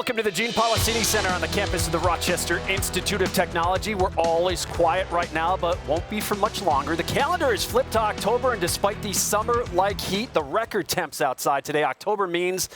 Welcome to the Gene Policini Center on the campus of the Rochester Institute of Technology. We're all is quiet right now, but won't be for much longer. The calendar is flipped to October, and despite the summer-like heat, the record temps outside today, October means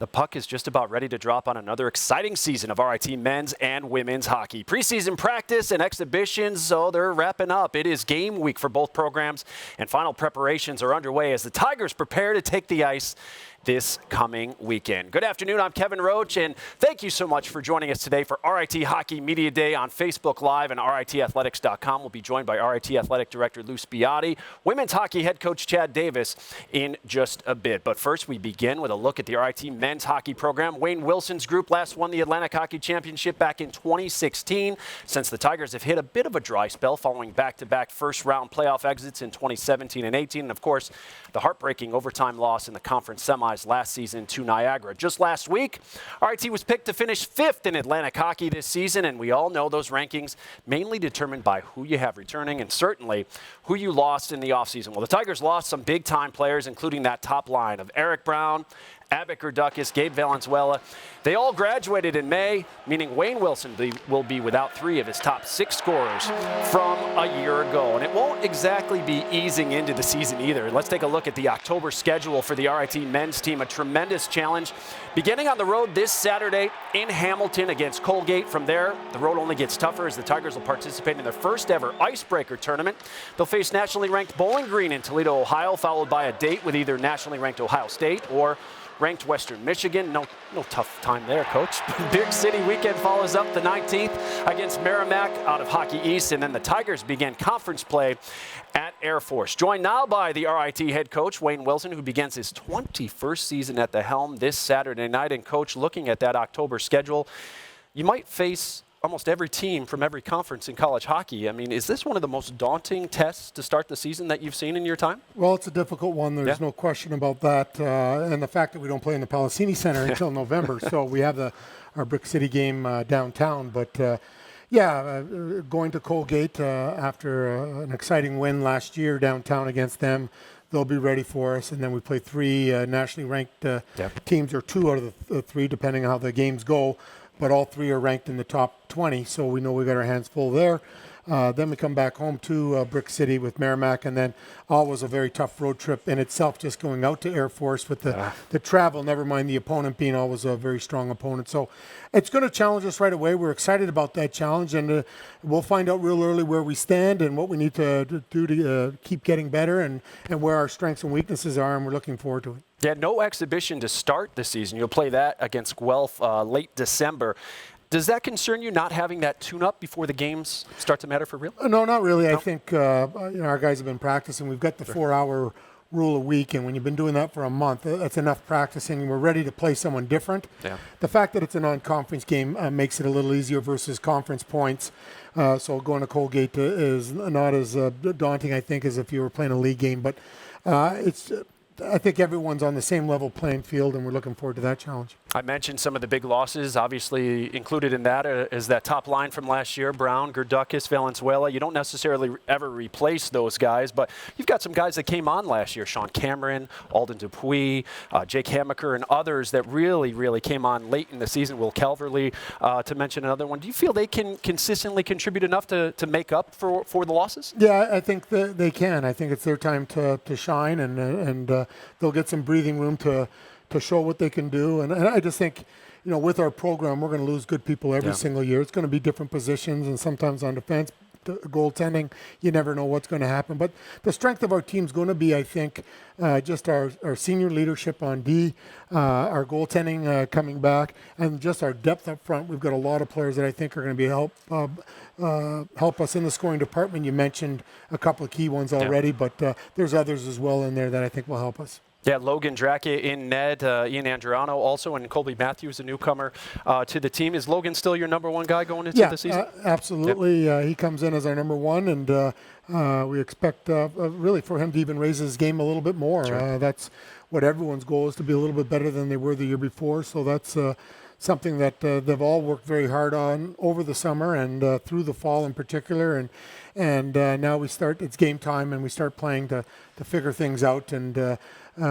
the puck is just about ready to drop on another exciting season of RIT men's and women's hockey. Preseason practice and exhibitions, so they're wrapping up. It is game week for both programs, and final preparations are underway as the Tigers prepare to take the ice this coming weekend. Good afternoon, I'm Kevin Roach, and thank you so much for joining us today for RIT Hockey Media Day on Facebook Live and RITathletics.com. We'll be joined by RIT Athletic Director Lou Spiotti, women's hockey head coach Chad Davis in just a bit. But first, we begin with a look at the RIT men's hockey program. Wayne Wilson's group last won the Atlantic Hockey Championship back in 2016. Since the Tigers have hit a bit of a dry spell following back-to-back first-round playoff exits in 2017 and 18, and of course, the heartbreaking overtime loss in the conference semis last season to Niagara. Just last week, RIT was picked to finish 5th in Atlantic hockey this season, and we all know those rankings mainly determined by who you have returning and certainly who you lost in the offseason. Well, the Tigers lost some big-time players, including that top line of Eric Brown, Abbott Gerdukis, Gabe Valenzuela. They all graduated in May, meaning Wayne Wilson will be without 3 of his top 6 scorers from a year ago. And it won't exactly be easing into the season either. Let's take a look at the October schedule for the RIT men's team. A tremendous challenge. Beginning on the road this Saturday in Hamilton against Colgate. From there, the road only gets tougher as the Tigers will participate in their first ever icebreaker tournament. They'll face nationally ranked Bowling Green in Toledo, Ohio, followed by a date with either nationally ranked Ohio State or ranked Western Michigan. No tough time there, Coach. Big City weekend follows up the 19th against Merrimack out of Hockey East, and then the Tigers begin conference play at Air Force. Joined now by the RIT head coach, Wayne Wilson, who begins his 21st season at the helm this Saturday night. And Coach, looking at that October schedule, you might face almost every team from every conference in college hockey. I mean, is this one of the most daunting tests to start the season that you've seen in your time? Well, it's a difficult one. There's no question about that. And the fact that we don't play in the Policini Center until November. So we have our Brick City game downtown. But going to Colgate after an exciting win last year downtown against them, they'll be ready for us. And then we play 3 nationally ranked teams, or 2 out of the 3, depending on how the games go. But all 3 are ranked in the top 20, so we know we got our hands full there. Then we come back home to Brick City with Merrimack, and then always a very tough road trip in itself, just going out to Air Force with the travel, never mind the opponent being always a very strong opponent. So it's going to challenge us right away. We're excited about that challenge, and we'll find out real early where we stand and what we need to do to keep getting better and where our strengths and weaknesses are, and we're looking forward to it. Yeah, no exhibition to start the season. You'll play that against Guelph late December. Does that concern you, not having that tune-up before the games start to matter for real? No, not really. No? I think our guys have been practicing. We've got the 4-hour rule a week, and when you've been doing that for a month, that's enough practicing. We're ready to play someone different. Yeah. The fact that it's a non-conference game makes it a little easier versus conference points. So going to Colgate is not as daunting, I think, as if you were playing a league game. But I think everyone's on the same level playing field, and we're looking forward to that challenge. I mentioned some of the big losses. Obviously included in that is that top line from last year, Brown, Gerdukis, Valenzuela. You don't necessarily ever replace those guys, but you've got some guys that came on last year, Sean Cameron, Alden Dupuis, Jake Hamaker, and others that really came on late in the season. Will Calverley, to mention another one. Do you feel they can consistently contribute enough to make up for the losses? Yeah, I think they can. I think it's their time to shine, and they'll get some breathing room to show what they can do. And I just think, with our program, we're going to lose good people every single year. It's going to be different positions, and sometimes on defense, goaltending, you never know what's going to happen. But the strength of our team is going to be, I think, just our senior leadership on D, our goaltending coming back, and just our depth up front. We've got a lot of players that I think are going to be help us in the scoring department. You mentioned a couple of key ones already, but there's others as well in there that I think will help us. Yeah, Logan Drake in Ned, Ian Andriano also, and Colby Matthews, a newcomer to the team. Is Logan still your number 1 guy going into the season? Absolutely. Yep. He comes in as our number 1, and we expect really for him to even raise his game a little bit more. Sure. That's what everyone's goal is, to be a little bit better than they were the year before. So that's something that they've all worked very hard on over the summer and through the fall in particular. And now it's game time, and we start playing to figure things out and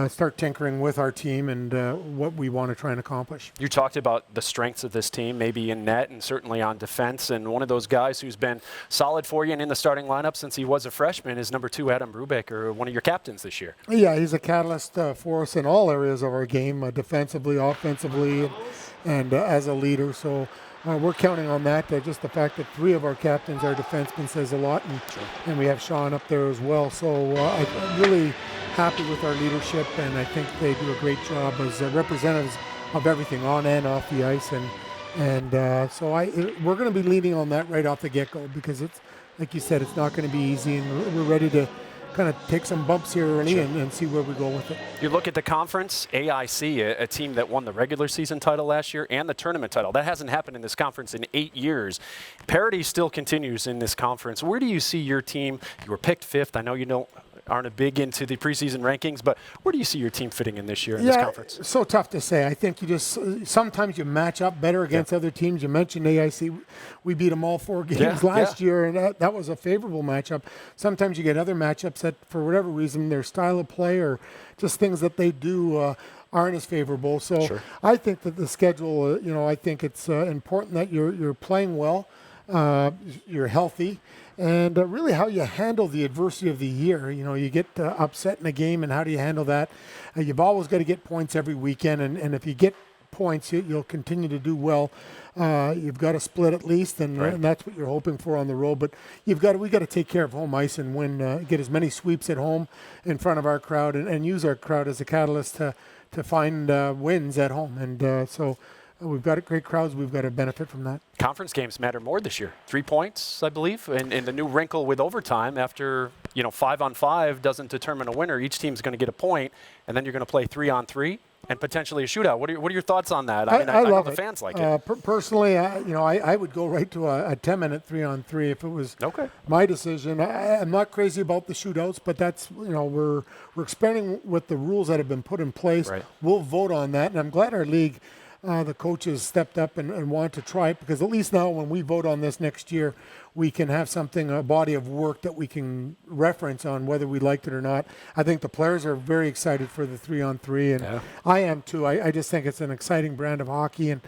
start tinkering with our team and what we want to try and accomplish. You talked about the strengths of this team, maybe in net and certainly on defense. And one of those guys who's been solid for you and in the starting lineup since he was a freshman is number 2, Adam Brubaker, one of your captains this year. Yeah, he's a catalyst for us in all areas of our game, defensively, offensively, and as a leader. So we're counting on that. Just the fact that 3 of our captains are defensemen says a lot, and we have Sean up there as well. So I'm really happy with our leadership, and I think they do a great job as representatives of everything on and off the ice. So we're going to be leaning on that right off the get-go, because it's, like you said, it's not going to be easy, and we're ready to kind of take some bumps here early and see where we go with it. You look at the conference, AIC, a team that won the regular season title last year and the tournament title. That hasn't happened in this conference in 8 years. Parity still continues in this conference. Where do you see your team? You were picked 5th. I know you aren't a big into the preseason rankings, but where do you see your team fitting in this year in this conference? So tough to say. I think sometimes you match up better against other teams. You mentioned AIC. We beat them all 4 games last year, and that was a favorable matchup. Sometimes you get other matchups that, for whatever reason, their style of play or just things that they do aren't as favorable. So I think that the schedule, I think it's important that you're playing well, you're healthy, and really how you handle the adversity of the year. You get upset in a game, and how do you handle that? You've always got to get points every weekend, and if you get points, you'll continue to do well. You've got to split at least, and that's what you're hoping for on the road. But we got to take care of home ice and win, get as many sweeps at home in front of our crowd, and use our crowd as a catalyst to find wins at home. And so we've got great crowds. We've got to benefit from that. Conference games matter more this year. 3 points, I believe, and the new wrinkle with overtime after 5-on-5 doesn't determine a winner. Each team's going to get a point, and then you're going to play 3-on-3 and potentially a shootout. What are your thoughts on that? I love know the it. fans like it. Personally, I would go right to a 10-minute 3-on-3 if it was my decision. I'm not crazy about the shootouts, but that's we're experimenting with the rules that have been put in place. We'll vote on that, and I'm glad our league, the coaches stepped up and want to try it, because at least now when we vote on this next year, we can have a body of work that we can reference on whether we liked it or not. I think the players are very excited for the 3-on-3, and I am too. I just think it's an exciting brand of hockey, and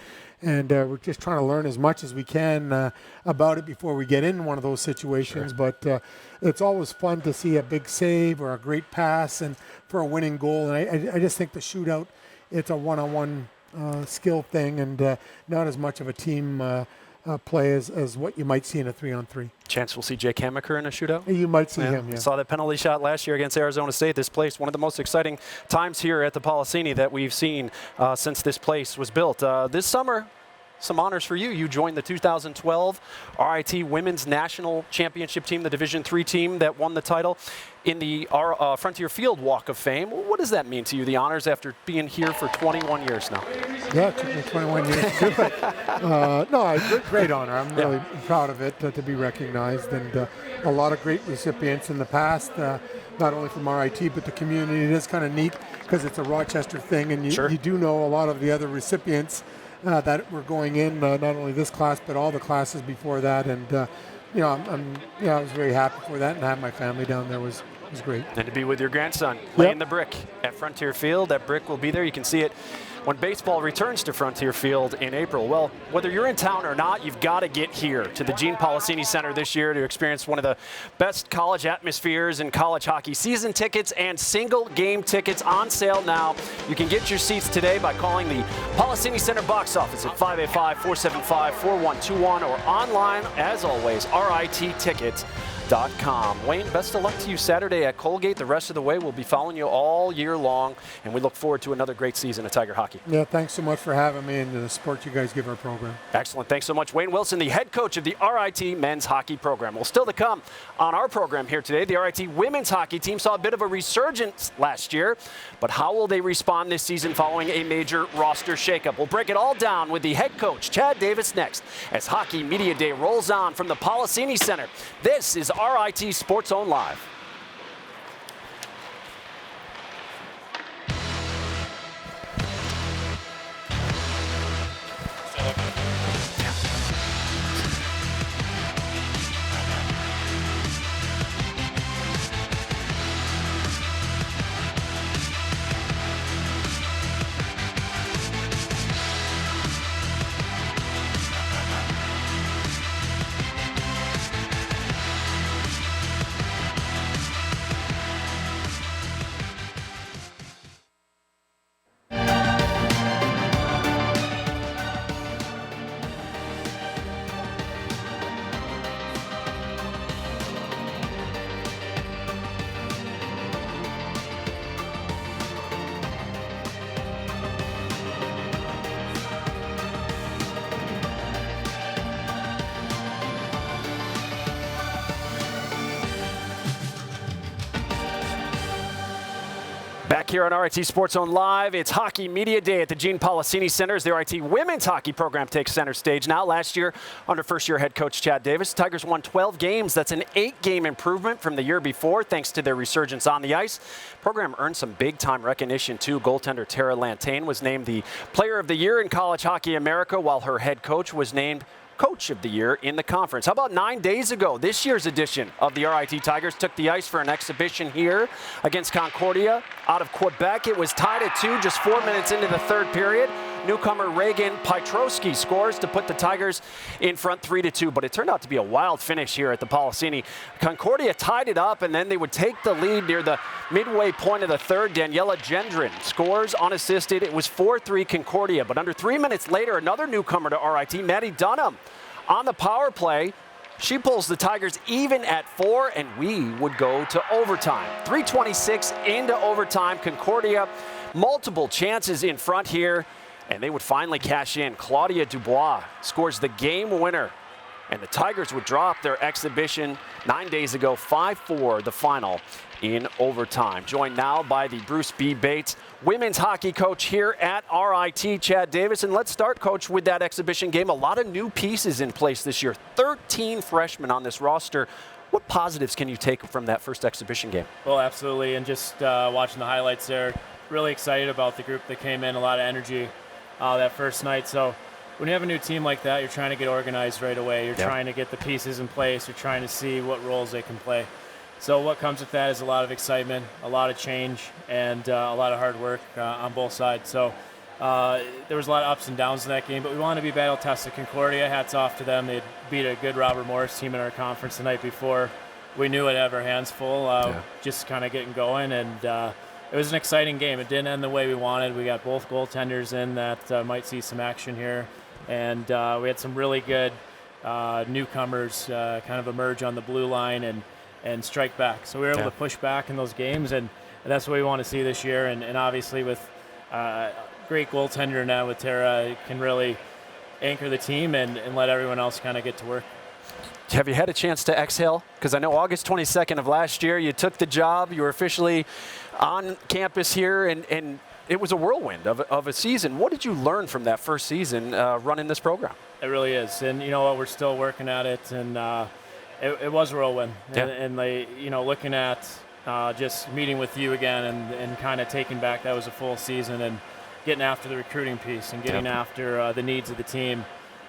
we're just trying to learn as much as we can about it before we get in one of those situations. But it's always fun to see a big save or a great pass and for a winning goal. And I just think the shootout, it's a one-on-one skill thing, and not as much of a team play as what you might see in a 3-on-3. Chance we'll see Jake Hammaker in a shootout? You might see him, Saw that penalty shot last year against Arizona State. This place, one of the most exciting times here at the Policini that we've seen since this place was built. This summer, some honors for you. You joined the 2012 RIT Women's National Championship team, the Division III team that won the title in the Frontier Field Walk of Fame. What does that mean to you, the honors, after being here for 21 years now? Yeah, it took me 21 years to do it. Great honor. I'm really proud of it to be recognized, and a lot of great recipients in the past, not only from RIT, but the community. It is kind of neat because it's a Rochester thing, and you do know a lot of the other recipients that were going in, not only this class, but all the classes before that. And, I was very happy for that, and to have my family down there was great. And to be with your grandson laying the brick at Frontier Field. That brick will be there. You can see it when baseball returns to Frontier Field in April. Well, whether you're in town or not, you've got to get here to the Gene Policini Center this year to experience one of the best college atmospheres in college hockey. Season tickets and single game tickets on sale now. You can get your seats today by calling the Policini Center box office at 585-475-4121 or online, as always, RITtickets.com. Wayne, best of luck to you Saturday at Colgate. The rest of the way, we'll be following you all year long, and we look forward to another great season of Tiger hockey. Yeah, thanks so much for having me and the support you guys give our program. Excellent. Thanks so much, Wayne Wilson, the head coach of the RIT men's hockey program. Well, still to come on our program here today, the RIT women's hockey team saw a bit of a resurgence last year, but how will they respond this season following a major roster shakeup? We'll break it all down with the head coach, Chad Davis, next as Hockey Media Day rolls on from the Policini Center. This is RIT Sports Zone Live. back here on RIT Sports Zone Live. It's Hockey Media Day at the Gene Policini Center as the RIT women's hockey program takes center stage now. Last year, under first-year head coach Chad Davis, the Tigers won 12 games. That's an 8-game improvement from the year before, thanks to their resurgence on the ice. The program earned some big-time recognition, too. Goaltender Tara Lantain was named the Player of the Year in College Hockey America, while her head coach was named Coach of the Year in the conference. How about 9 days ago, this year's edition of the RIT Tigers took the ice for an exhibition here against Concordia out of Quebec. It was tied at 2 just 4 minutes into the third period. Newcomer Reagan Pietrowski scores to put the Tigers in front 3-2, but it turned out to be a wild finish here at the Policini. Concordia tied it up, and then they would take the lead near the midway point of the third. Daniela Gendron scores unassisted. It was 4-3 Concordia, but under 3 minutes later, another newcomer to RIT, Maddie Dunham, on the power play. She pulls the Tigers even at 4, and we would go to overtime. 3:26 into overtime. Concordia, multiple chances in front here, and they would finally cash in. Claudia Dubois scores the game winner, and the Tigers would drop their exhibition 9 days ago, 5-4 the final in overtime. Joined now by the Bruce B. Bates women's hockey coach here at RIT, Chad Davis. And let's start, Coach, with that exhibition game. A lot of new pieces in place this year. 13 freshmen on this roster. What positives can you take from that first exhibition game? Well, absolutely, and just watching the highlights there, really excited about the group that came in, a lot of energy that first night. So when you have a new team like that, you're trying to get organized right away. You're trying to get the pieces in place. You're trying to see what roles they can play. So what comes with that is a lot of excitement, a lot of change, and a lot of hard work on both sides. So there was a lot of ups and downs in that game, but we wanted to be battle-tested. Concordia, hats off to them. They beat a good Robert Morris team in our conference the night before. We knew we'd have our hands full, just kind of getting going, and it was an exciting game. It didn't end the way we wanted. We got both goaltenders in that might see some action here, and we had some really good newcomers kind of emerge on the blue line and strike back. So we were able to push back in those games, and that's what we want to see this year. And obviously with great goaltender now with Tara, can really anchor the team and let everyone else kind of get to work. Have you had a chance to exhale? Because I know August 22nd of last year, you took the job. You were officially on campus here, and it was a whirlwind of a season. What did you learn from that first season running this program? It really is. And you know what, we're still working at it, and it was a whirlwind. And they, you know, looking at just meeting with you again and kind of taking back that was a full season and getting after the recruiting piece and getting after the needs of the team.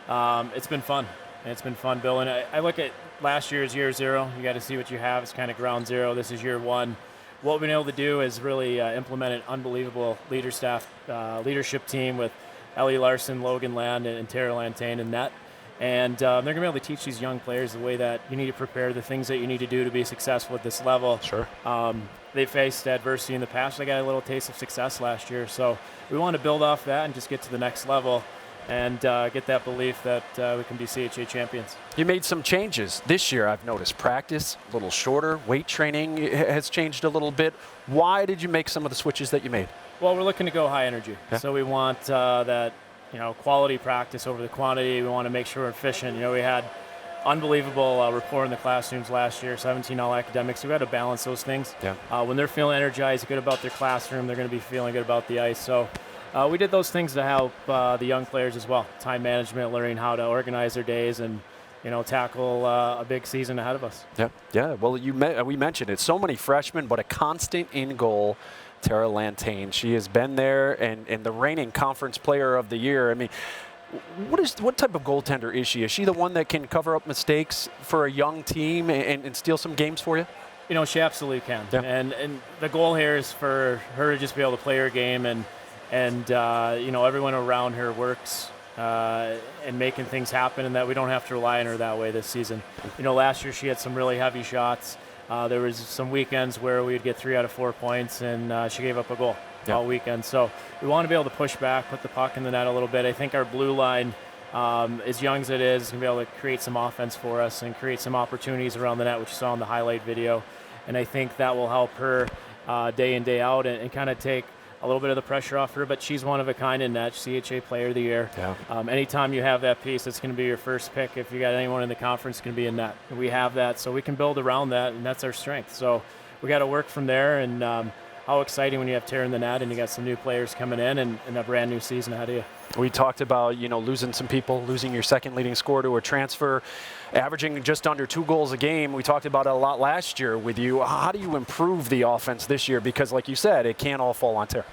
It's been fun. It's been fun, Bill. And I look at last year's year zero. You got to see what you have. It's kind of ground zero. This is year one. What we've been able to do is really implement an unbelievable leadership team with Ellie Larson, Logan Land, and Tara Lantain in net. And they're going to be able to teach these young players the way that you need to prepare, the things that you need to do to be successful at this level. Sure. They faced adversity in the past. They got a little taste of success last year. So we want to build off that and just get to the next level and get that belief that we can be CHA champions. You made some changes this year, I've noticed. Practice, a little shorter. Weight training has changed a little bit. Why did you make some of the switches that you made? Well, we're looking to go high energy. So we want that quality practice over the quantity. We want to make sure we're efficient. You know, we had unbelievable rapport in the classrooms last year, 17 all academics. So we had to balance those things. When they're feeling energized, good about their classroom, they're going to be feeling good about the ice. So we did those things to help the young players as well. Time management, learning how to organize their days and, tackle a big season ahead of us. Yeah. Well, we mentioned it. So many freshmen, but a constant in goal. Tara Lantain. She has been there and the reigning conference player of the year. I mean, what type of goaltender is she? Is she the one that can cover up mistakes for a young team and steal some games for you? She absolutely can. And the goal here is for her to just be able to play her game and everyone around her works and making things happen, and that we don't have to rely on her that way this season. Last year she had some really heavy shots. There was some weekends where we'd get 3 out of 4 points, and she gave up a goal all weekend. So we want to be able to push back, put the puck in the net a little bit. I think our blue line, as young as it is going to be able to create some offense for us and create some opportunities around the net, which you saw in the highlight video. And I think that will help her day in, day out and kind of take a little bit of the pressure off her, but she's one of a kind in net, CHA Player of the Year. Anytime you have that piece, it's going to be your first pick. If you got anyone in the conference, it's going to be in net. We have that, so we can build around that, and that's our strength. So we got to work from there, and how exciting when you have tear in the net and you got some new players coming in and a brand new season ahead of you. We talked about, losing some people, losing your second leading scorer to a transfer, averaging just under 2 goals a game. We talked about it a lot last year with you. How do you improve the offense this year? Because like you said, it can't all fall on tear.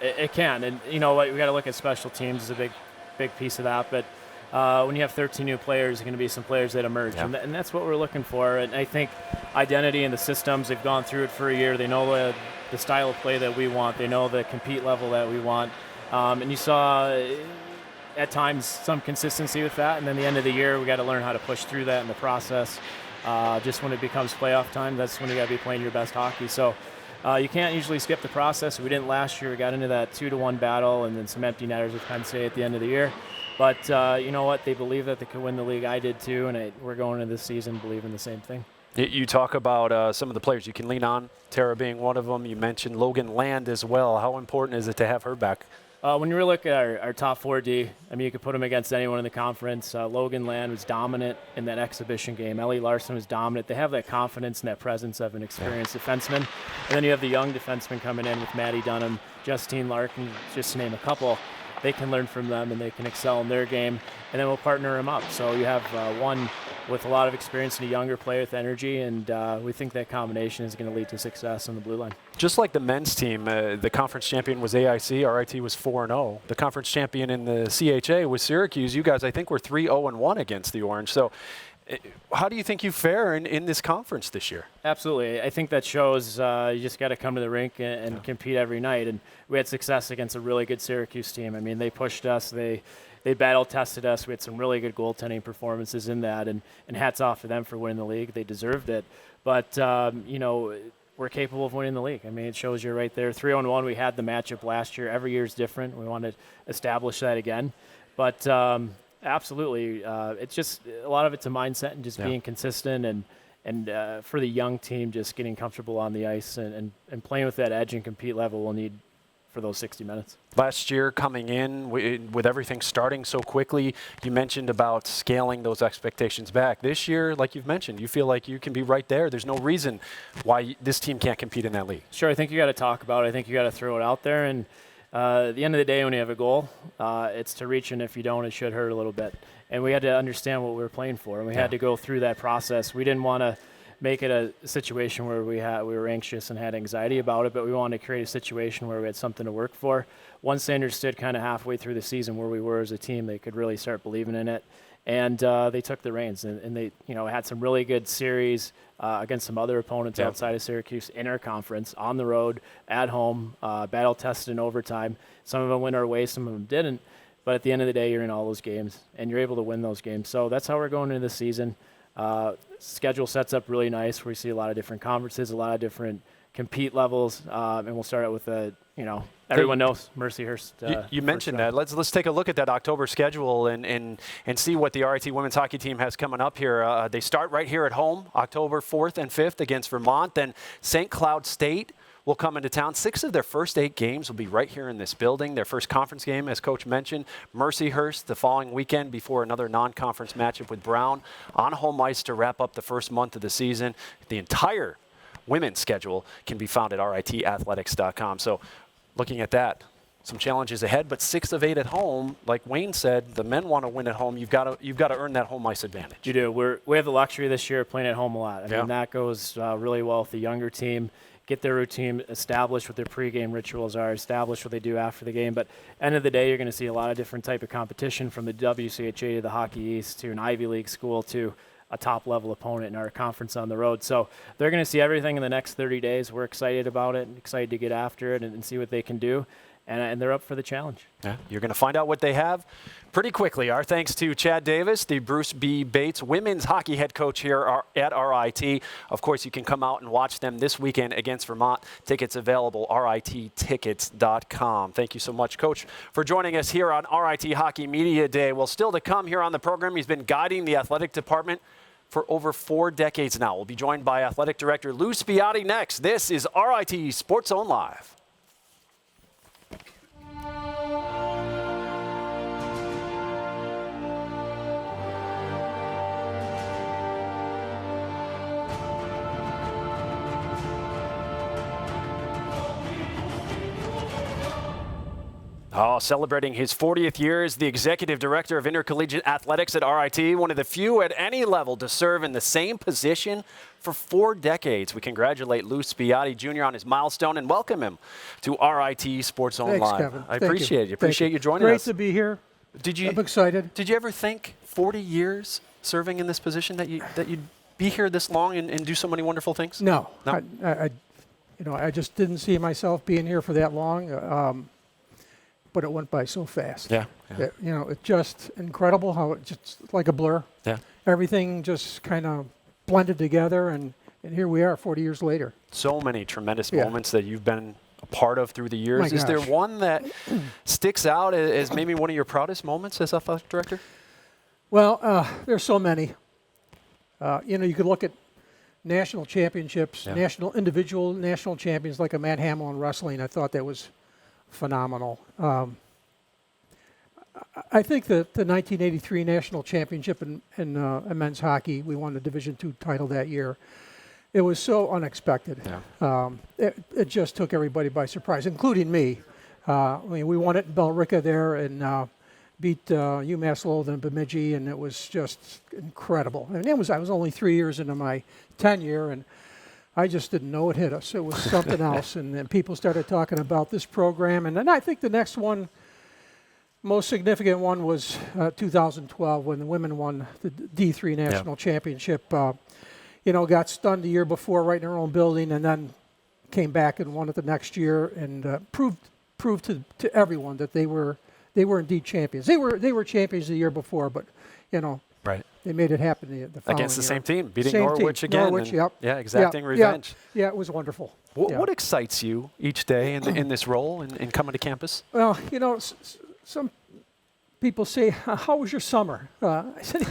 It can, and you know what, we got to look at special teams as a big piece of that. But when you have 13 new players, there's going to be some players that emerge, and that's what we're looking for. And I think identity and the systems, they've gone through it for a year. They know the style of play that we want. They know the compete level that we want. And you saw at times some consistency with that. And then the end of the year, we got to learn how to push through that in the process. Just when it becomes playoff time, that's when you got to be playing your best hockey. So you can't usually skip the process. We didn't last year. We got into that 2-1 battle and then some empty netters with Penn State at the end of the year. But you know what? They believe that they could win the league. I did too, and we're going into this season believing the same thing. You talk about some of the players you can lean on, Tara being one of them. You mentioned Logan Land as well. How important is it to have her back? When you look at our top 4D, I mean, you could put them against anyone in the conference. Logan Land was dominant in that exhibition game. Ellie Larson was dominant. They have that confidence and that presence of an experienced defenseman. And then you have the young defenseman coming in with Maddie Dunham, Justine Larkin, just to name a couple. They can learn from them and they can excel in their game. And then we'll partner them up. So you have one with a lot of experience and a younger player with energy, and we think that combination is going to lead to success on the blue line. Just like the men's team, the conference champion was AIC, RIT was 4-0. The conference champion in the CHA was Syracuse. You guys, I think, were 3-0-1 against the Orange. So how do you think you fare in this conference this year? Absolutely. I think that shows you just got to come to the rink and compete every night. And we had success against a really good Syracuse team. I mean, they pushed us. They battle-tested us. We had some really good goaltending performances in that, and hats off to them for winning the league. They deserved it. But, we're capable of winning the league. I mean, it shows you right there. 3-1, we had the matchup last year. Every year is different. We want to establish that again. But absolutely, it's just a lot of it's a mindset and just being consistent and for the young team, just getting comfortable on the ice and playing with that edge and compete level we'll need for those 60 minutes. Last year coming in with everything starting so quickly, you mentioned about scaling those expectations back. This year, like you've mentioned, you feel like you can be right there. There's no reason why this team can't compete in that league. Sure, I think you got to talk about it. I think you got to throw it out there. And at the end of the day, when you have a goal, it's to reach, and if you don't, it should hurt a little bit. And we had to understand what we were playing for, and we had to go through that process. We didn't want to make it a situation where we were anxious and had anxiety about it, but we wanted to create a situation where we had something to work for. Once they understood kind of halfway through the season where we were as a team, they could really start believing in it. And they took the reins, and they had some really good series against some other opponents outside of Syracuse in our conference, on the road, at home, battle-tested in overtime. Some of them went our way, some of them didn't. But at the end of the day, you're in all those games, and you're able to win those games. So that's how we're going into this season. Schedule sets up really nice. We see a lot of different conferences, a lot of different compete levels, and we'll start out with everyone knows Mercyhurst. You mentioned that. Let's take a look at that October schedule and see what the RIT women's hockey team has coming up here. They start right here at home, October 4th and 5th against Vermont. Then St. Cloud State will come into town. 6 of their first 8 games will be right here in this building. Their first conference game, as Coach mentioned, Mercyhurst the following weekend before another non-conference matchup with Brown on home ice to wrap up the first month of the season. The entire women's schedule can be found at ritathletics.com. So looking at that, some challenges ahead, but 6 of 8 at home. Like Wayne said, the men want to win at home. You've got to earn that home ice advantage. You do. We have the luxury this year of playing at home a lot. I mean, that goes really well with the younger team. Get their routine established, what their pregame rituals are, establish what they do after the game. But end of the day, you're going to see a lot of different type of competition, from the WCHA to the Hockey East to an Ivy League school to a top-level opponent in our conference on the road. So they're going to see everything in the next 30 days. We're excited about it and excited to get after it and see what they can do. And they're up for the challenge. Yeah, you're going to find out what they have pretty quickly. Our thanks to Chad Davis, the Bruce B. Bates women's hockey head coach here at RIT. Of course, you can come out and watch them this weekend against Vermont. Tickets available, RITtickets.com. Thank you so much, Coach, for joining us here on RIT Hockey Media Day. Well, still to come here on the program, he's been guiding the athletic department for over 4 decades now. We'll be joined by Athletic Director Lou Spiotti next. This is RIT Sports Zone Live. Oh, celebrating his 40th year as the Executive Director of Intercollegiate Athletics at RIT, one of the few at any level to serve in the same position for 4 decades. We congratulate Lou Spiatti Jr. on his milestone and welcome him to RIT Sports Zone Live. Kevin. I appreciate you joining Great us. to be here. I'm excited. Did you ever think 40 years serving in this position that you'd be here this long and do so many wonderful things? No. I just didn't see myself being here for that long. But it went by so fast. Yeah. It's just incredible how it just like a blur. Yeah. Everything just kind of blended together, and here we are 40 years later. So many tremendous moments that you've been a part of through the years. Is there one that sticks out as maybe one of your proudest moments as athletic director? Well, there's so many. You could look at national championships, national champions like a Matt Hamill in wrestling. I thought that was phenomenal. I think that the 1983 national championship in men's hockey, we won the Division II title that year. It was so unexpected. Yeah. It just took everybody by surprise, including me. We won it in Billerica there and beat UMass Lowell and Bemidji, and it was just incredible. And I was only 3 years into my tenure, and I just didn't know it hit us. It was something else. And then people started talking about this program. And then I think the next one, most significant one, was 2012 when the women won the D3 national championship. Got stunned the year before right in our own building, and then came back and won it the next year and proved to everyone that they were indeed champions. They were champions the year before, but, Right. They made it happen the following Against the year. same team, beating Norwich again. Norwich, yep. Yeah, exacting revenge. Yeah, it was wonderful. What excites you each day in this role and coming to campus? Well, some people say, how was your summer? I said,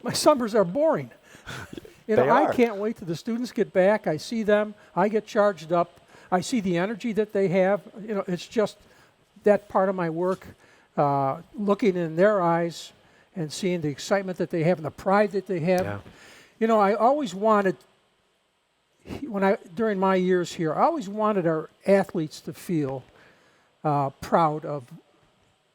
my summers are boring. I can't wait till the students get back. I see them. I get charged up. I see the energy that they have. It's just that part of my work, looking in their eyes and seeing the excitement that they have and the pride that they have. Yeah. I always wanted, during my years here, I always wanted our athletes to feel proud of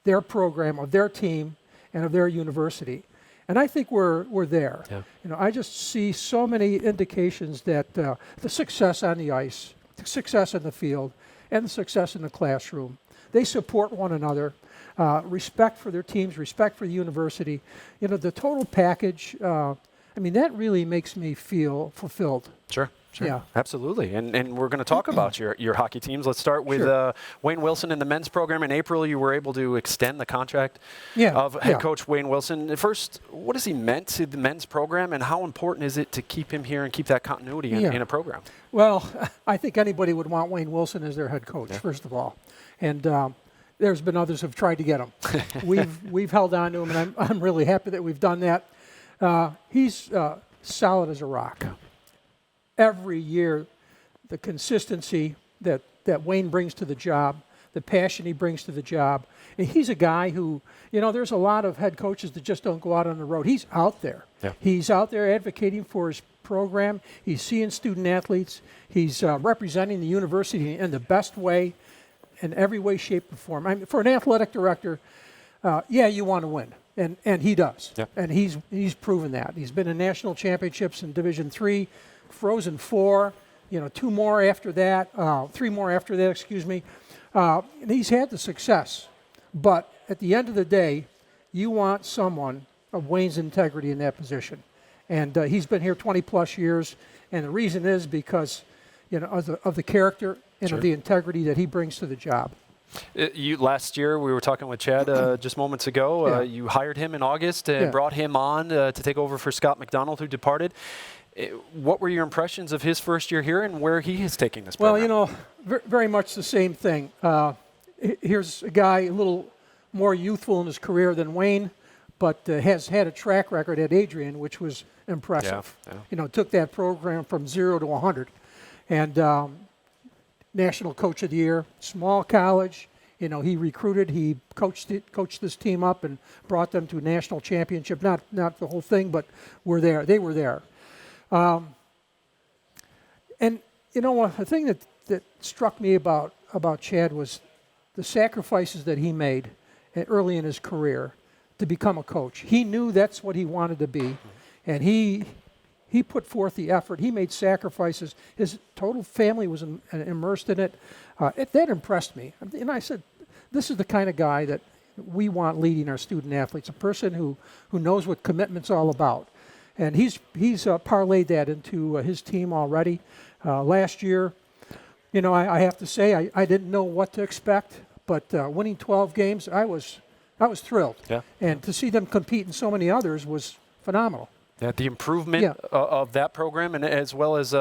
their program, of their team, and of their university. And I think we're there. Yeah. I just see so many indications that the success on the ice, the success in the field, and the success in the classroom, they support one another. Respect for their teams, respect for the university. The total package, that really makes me feel fulfilled. Sure. Yeah. Absolutely. And we're going to talk about your hockey teams. Let's start with Wayne Wilson in the men's program. In April, you were able to extend the contract of head coach Wayne Wilson. First, what has he meant to the men's program, and how important is it to keep him here and keep that continuity in a program? Well, I think anybody would want Wayne Wilson as their head coach, first of all. And there's been others who've tried to get him. We've held on to him, and I'm really happy that we've done that. He's solid as a rock. Every year, the consistency that Wayne brings to the job, the passion he brings to the job, and he's a guy who, there's a lot of head coaches that just don't go out on the road. He's out there. Yeah. He's out there advocating for his program. He's seeing student athletes. He's representing the university in the best way, in every way, shape, or form. For an athletic director, you want to win, and he does. Yeah. And he's proven that. He's been in national championships in Division III, Frozen Four, 2 more after that, 3 more after that, excuse me. And he's had the success. But at the end of the day, you want someone of Wayne's integrity in that position. And he's been here 20-plus years, and the reason is because of the character and of the integrity that he brings to the job. Last year, we were talking with Chad just moments ago. You hired him in August and brought him on to take over for Scott McDonald, who departed. What were your impressions of his first year here and where he is taking this program? Well, very much the same thing. Here's a guy a little more youthful in his career than Wayne, but has had a track record at Adrian, which was impressive. Yeah. Took that program from 0 to 100. And National Coach of the Year, small college. He recruited, he coached this team up and brought them to a national championship. Not the whole thing, but they were there. And the thing that struck me about Chad was the sacrifices that he made early in his career to become a coach. He knew that's what he wanted to be, and he put forth the effort. He made sacrifices. His total family was immersed in it. That impressed me. And I said, this is the kind of guy that we want leading our student athletes, a person who knows what commitment's all about. And he's parlayed that into his team already. Last year, I have to say, I didn't know what to expect, but winning 12 games, I was thrilled. Yeah. And to see them compete in so many others was phenomenal. Yeah, the improvement of that program, and as well as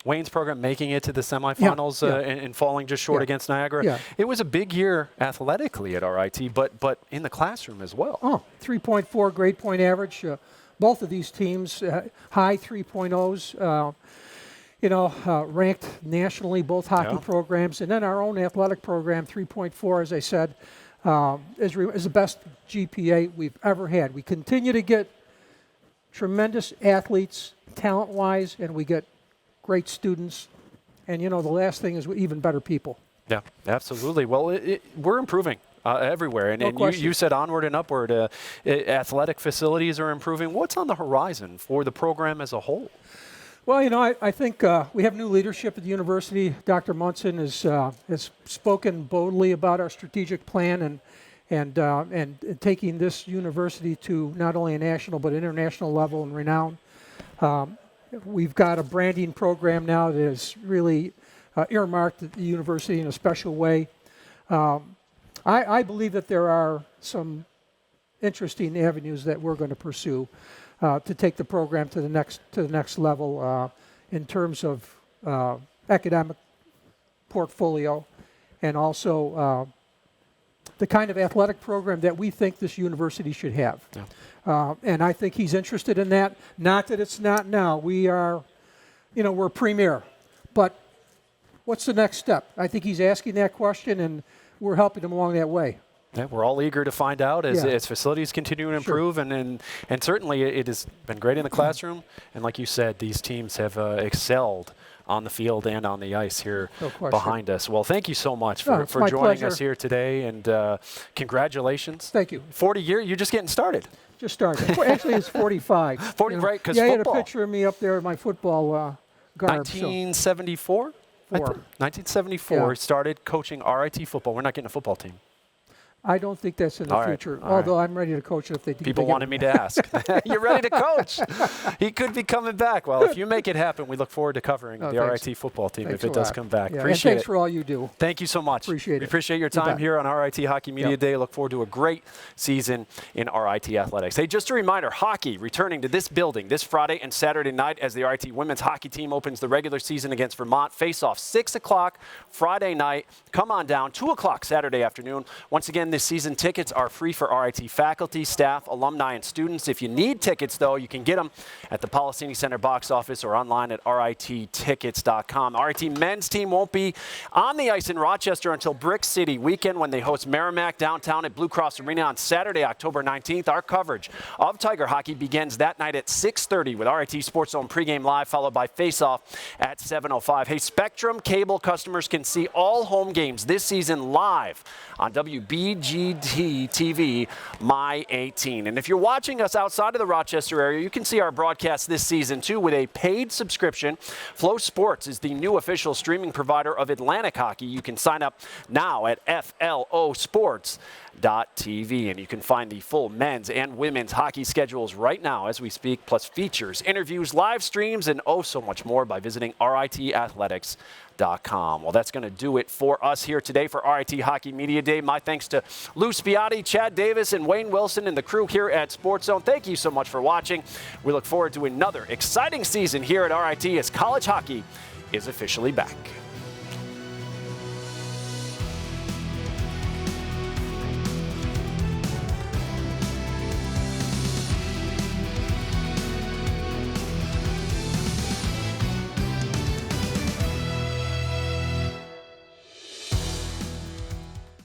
Wayne's program making it to the semifinals and falling just short against Niagara. Yeah. It was a big year athletically at RIT, but in the classroom as well. 3.4 grade point average. Both of these teams, high 3.0s, ranked nationally, both hockey programs. And then our own athletic program, 3.4, as I said, is the best GPA we've ever had. We continue to get tremendous athletes, talent-wise, and we get great students. And, the last thing is even better people. Yeah, absolutely. Well, we're improving everywhere. And you said onward and upward. Athletic facilities are improving. What's on the horizon for the program as a whole? Well, I think we have new leadership at the university. Dr. Munson has spoken boldly about our strategic plan and taking this university to not only a national but international level and renown. We've got a branding program now that is really earmarked at the university in a special way. I believe that there are some interesting avenues that we're going to pursue to take the program to the next level in terms of academic portfolio and also the kind of athletic program that we think this university should have. Yeah. And I think he's interested in that. Not that it's not now. We are, we're premier. But what's the next step? I think he's asking that question, and we're helping him along that way. Yeah, we're all eager to find out as facilities continue to improve, and certainly it has been great in the classroom. And like you said, these teams have excelled on the field and on the ice here behind us. Well, thank you so much for joining us here today, and congratulations. Thank you. 40 years, you're just getting started. Just started. Actually, it's 45. 40, right, because football. I had a picture of me up there in my football garb. 1974? 1974, started coaching RIT football. We're not getting a football team. I don't think that's in the future, although I'm ready to coach it if they do. People wanted me to ask. You're ready to coach. He could be coming back. Well, if you make it happen, we look forward to covering the RIT football team if it does come back. Yeah, appreciate thanks for all you do. Thank you so much. Appreciate it. We appreciate your time here on RIT Hockey Media Day. Look forward to a great season in RIT athletics. Hey, just a reminder, hockey returning to this building this Friday and Saturday night as the RIT women's hockey team opens the regular season against Vermont. Face-off 6 o'clock Friday night. Come on down, 2 o'clock Saturday afternoon. Once again, this season tickets are free for RIT faculty, staff, alumni, and students. If you need tickets, though, you can get them at the Policini Center box office or online at rittickets.com. RIT men's team won't be on the ice in Rochester until Brick City weekend when they host Merrimack downtown at Blue Cross Arena on Saturday, October 19th. Our coverage of Tiger hockey begins that night at 6:30 with RIT Sports Zone pregame live, followed by face-off at 7:05. Hey, Spectrum Cable customers can see all home games this season live on WBGT TV, My 18. And if you're watching us outside of the Rochester area, you can see our broadcast this season, too, with a paid subscription. Flow Sports is the new official streaming provider of Atlantic Hockey. You can sign up now at FLOsports.tv, and you can find the full men's and women's hockey schedules right now as we speak, plus features, interviews, live streams, and so much more by visiting RITathletics.com. Well, that's going to do it for us here today for RIT Hockey Media Day. My thanks to Lou Spiatti, Chad Davis, and Wayne Wilson and the crew here at Sports Zone. Thank you so much for watching. We look forward to another exciting season here at RIT as college hockey is officially back.